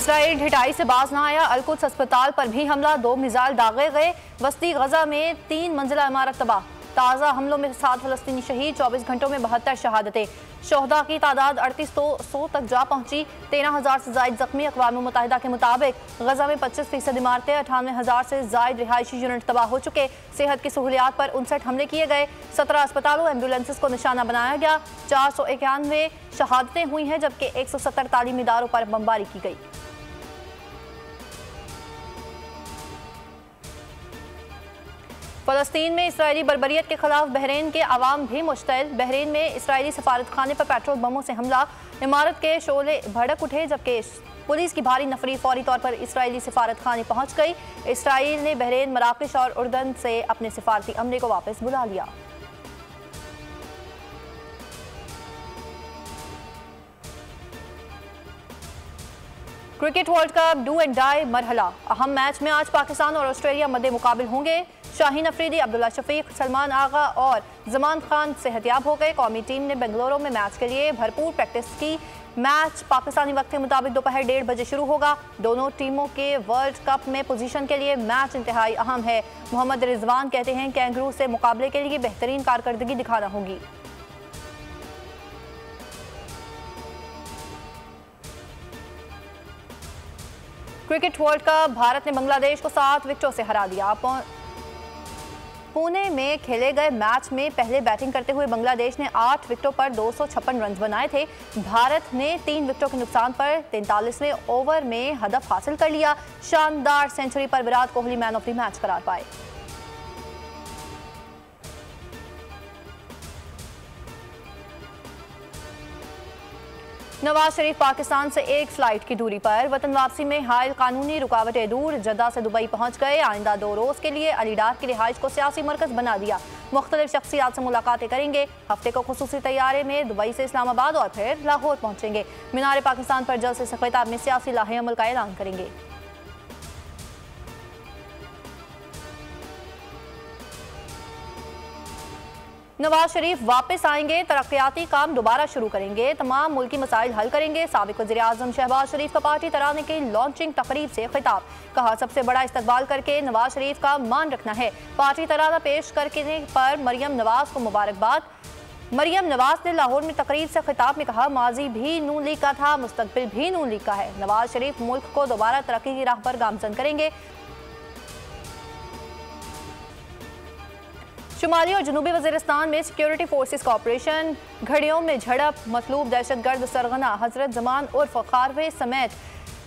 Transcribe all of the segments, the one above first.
Israel ढिठाई से बाज ना आया। अल-कुद्स अस्पताल पर भी हमला, 2 मिसाइल दागे गए। वस्ती गजा में 3 मंजिला इमारत तबाह। ताज़ा हमलों में 7 फलस्तीनी शहीद, 24 घंटों में 72 शहादतें। शोहदा की तादाद 3800 तक जा पहुंची। 13,000 से जायद जख्मी। अक़वाम मुत्तहिदा के मुताबिक गजा में 25% इमारतें, 98,000 से जायद रिहायशी यूनिट तबाह हो चुके। सेहत की सहूलियात पर 59 हमले किए गए। 17 अस्पतालों, एम्बुलेंसेस को निशाना बनाया गया। 491 शहादतें हुई हैं, जबकि 170 तालीमी इदारों पर बमबारी की गई। फ़लस्तीन में इसराइली बर्बरियत के खिलाफ बहरीन के अवाम भी मुश्तइल। बहरीन में इसराइली सफारत खाने पर पेट्रोल बमों से हमला, इमारत के शोले भड़क उठे, जबकि पुलिस की भारी नफरी फौरी तौर पर इसराइली सफारत खाने पहुंच गई। इसराइल ने बहरीन, मराकश और उर्दन से अपने सफारती अमले को वापस बुला लिया। Cricket world cup do and die मरहला। अहम मैच में आज पाकिस्तान और ऑस्ट्रेलिया मद्दे मुकाबिल होंगे। शाहीन अफरीदी, अब्दुल्ला शफीक, सलमान आगा और जमान खान सेहतियाब हो गए। कौमी टीम ने बेंगलुरु में मैच के लिए भरपूर प्रैक्टिस की। मैच पाकिस्तानी वक्त के मुताबिक दोपहर 1:30 बजे शुरू होगा। दोनों टीमों के वर्ल्ड कप में पोजीशन के लिए मैच इंतहाई अहम है। मोहम्मद रिजवान कहते हैं कैंगरू से मुकाबले के लिए बेहतरीन कारकर्दगी दिखाना होगी। क्रिकेट वर्ल्ड कप, भारत ने बांग्लादेश को 7 विकेटों से हरा दिया। पुणे में खेले गए मैच में पहले बैटिंग करते हुए बांग्लादेश ने 8 विकेटों पर 256 रन बनाए थे। भारत ने 3 विकेटों के नुकसान पर 43वें ओवर में हदफ हासिल कर लिया। शानदार सेंचुरी पर Virat Kohli man of the match करार पाए। नवाज शरीफ पाकिस्तान से 1 फ्लाइट की दूरी पर। वतन वापसी में हायल कानूनी रुकावटें दूर। जद्दा से दुबई पहुंच गए। आइंदा 2 रोज के लिए अलीडार की रिहाइश को सियासी मरकज बना दिया। मुख्तलिफ शख्सियात से मुलाकातें करेंगे। हफ्ते को खुसूसी तैयारे में दुबई से इस्लामाबाद और फिर लाहौर पहुंचेंगे। मीनार पाकिस्तान पर जल्द से खिताब में सियासी लाहे अमल का ऐलान करेंगे। नवाज शरीफ वापस आएंगे, तरक्याती काम दोबारा शुरू करेंगे, तमाम मुल्की मसाइल हल करेंगे। साबिक वज़ीर आज़म शहबाज शरीफ का पार्टी तराने की लॉन्चिंग तकरीब से खिताब। कहा सबसे बड़ा इस्तकबाल करके नवाज शरीफ का मान रखना है। पार्टी तराना पेश करने पर मरियम नवाज को मुबारकबाद। मरियम नवाज ने लाहौर में तकरीब से खिताब में कहा माजी भी नून लीग का था, मुस्तकबिल भी नून लीग का है। नवाज शरीफ मुल्क को दोबारा तरक्की की राह पर गामजन करेंगे। शुमाली और जनूबी वज़ीरिस्तान में सिक्योरिटी फोर्सेस का ऑपरेशन। घड़ियों में झड़प, मतलूब दहशतगर्द सरगना हजरत जमान उर्फ खारवे समेत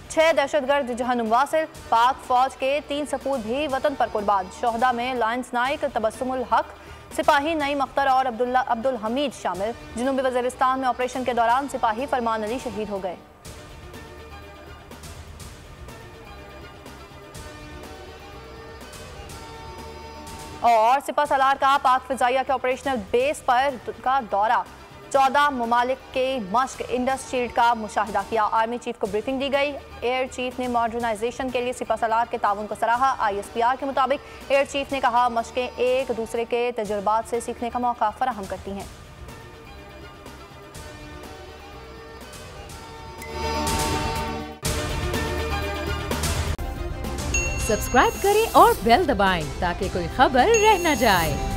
6 दहशतगर्द जहन्नुम वासिल। पाक फौज के 3 सपूत भी वतन पर कुर्बान। शोहदा में लायंस नाइक, तबस्सुमुल हक, सिपाही नईम अख्तर और अब्दुल हमीद शामिल। जनूबी वज़ीरिस्तान में ऑपरेशन के दौरान सिपाही फरमान अली शहीद हो गए। और सिपा सलार का पाक फिजाइया के ऑपरेशनल बेस पर का दौरा। 14 ममालिक के मश्क, इंडस शील्ड का मुशाहिदा किया। आर्मी चीफ को ब्रीफिंग दी गई। एयर चीफ ने मॉडर्नाइजेशन के लिए सिपा सलार के ताउन को सराहा। ISPR के मुताबिक एयर चीफ ने कहा मशकें एक दूसरे के तजुर्बात से सीखने का मौका फराहम करती हैं। सब्सक्राइब करें और बेल दबाएं ताकि कोई खबर रह न जाए।